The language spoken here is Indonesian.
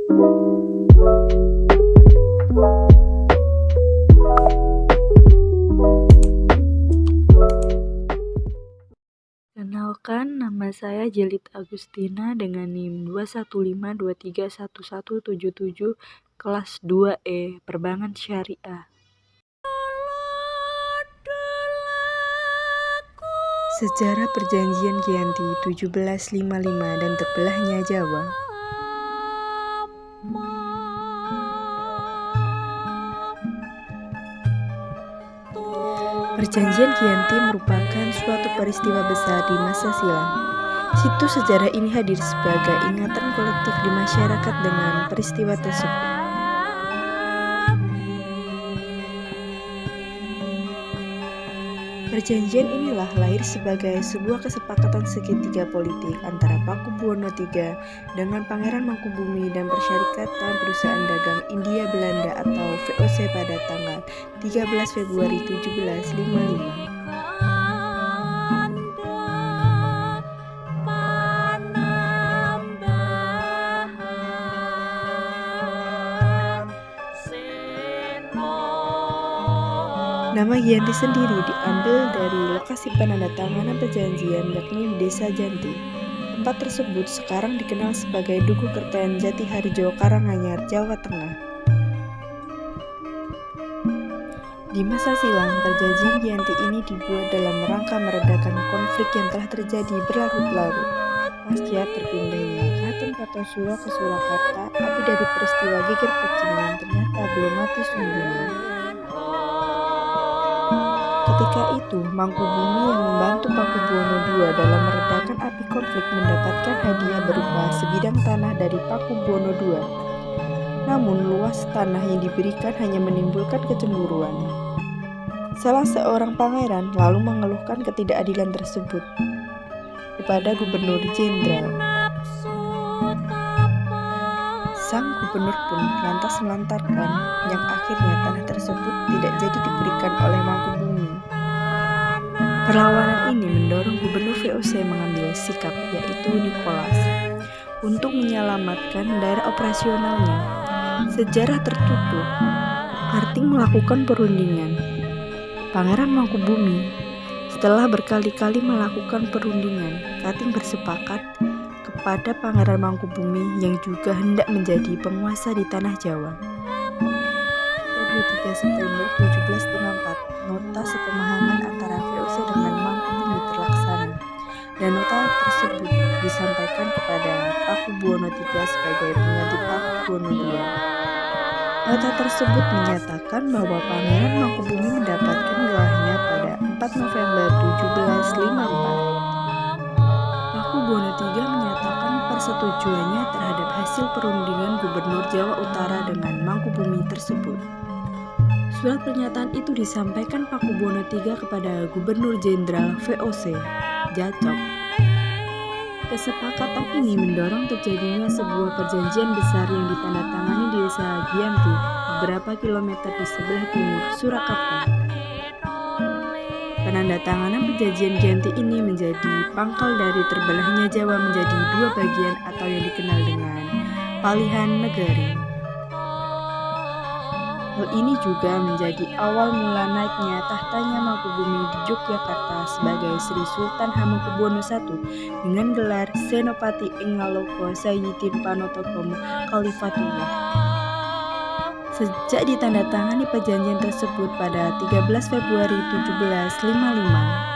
Kenalkan, nama saya Jelit Agustina dengan NIM 215231177 kelas 2E Perbankan Syariah. Sejarah Perjanjian Giyanti 1755 dan terbelahnya Jawa. Perjanjian Giyanti merupakan suatu peristiwa besar di masa silam. Situs sejarah ini hadir sebagai ingatan kolektif di masyarakat dengan peristiwa tersebut. Perjanjian inilah lahir sebagai sebuah kesepakatan segitiga politik antara Pakubuwono III dengan Pangeran Mangkubumi dan Persyarikatan Perusahaan Dagang India Belanda atau VOC pada tanggal 13 Februari 1755. Nama Giyanti sendiri diambil dari lokasi penandatanganan perjanjian, yakni Desa Janti. Tempat tersebut sekarang dikenal sebagai Dukuh Kerten, Jatiharjo, Karanganyar, Jawa Tengah. Di masa silam, perjanjian Giyanti ini dibuat dalam rangka meredakan konflik yang telah terjadi berlarut-larut. Pasca terpindahnya Kraton Kartosuro ke Surakarta, api dari peristiwa Geger Pecinan ternyata belum mati sungguhnya. Ketika itu, Mangkubumi yang membantu Pakubuwono II dalam meredakan api konflik mendapatkan hadiah berupa sebidang tanah dari Pakubuwono II. Namun, luas tanah yang diberikan hanya menimbulkan kecemburuan. Salah seorang pangeran lalu mengeluhkan ketidakadilan tersebut kepada Gubernur Jenderal. Sang gubernur pun lantas melantarkan, yang akhirnya tanah tersebut tidak jadi diberikan oleh Mangkubumi. Perlawanan ini mendorong Gubernur VOC mengambil sikap, yaitu Nicholas, untuk menyelamatkan daerah operasionalnya. Sejarah tertutup, Karting melakukan perundingan. Pangeran Mangkubumi, setelah berkali-kali melakukan perundingan, Karting bersepakat kepada Pangeran Mangkubumi yang juga hendak menjadi penguasa di tanah Jawa. 23 September 1754, nota sepemahaman antara VOC dengan Mangkubumi terlaksana, dan nota tersebut disampaikan kepada Pakubuwono III sebagai pengganti Pakubuwono II. Nota tersebut menyatakan bahwa Pangeran Mangkubumi mendapatkan gelarnya pada 4 November 1754. Pakubuwono III menyatakan persetujuannya terhadap hasil perundingan Gubernur Jawa Utara dengan Mangkubumi tersebut. Surat pernyataan itu disampaikan Pakubuwono III kepada Gubernur Jenderal VOC, Jacok. Kesepakatan ini mendorong terjadinya sebuah perjanjian besar yang ditandatangani di Desa Giyanti, beberapa kilometer di sebelah timur Surakarta. Penandatanganan perjanjian Giyanti ini menjadi pangkal dari terbelahnya Jawa menjadi dua bagian atau yang dikenal dengan Palihan Negari. Hal ini juga menjadi awal mula naiknya tahtanya Mangkubumi di Yogyakarta sebagai Sri Sultan Hamengkubuwono I dengan gelar Senopati ing Ngaloko Sayyidin Panotogomo Khalifatullah. Sejak ditandatangani perjanjian tersebut pada 13 Februari 1755,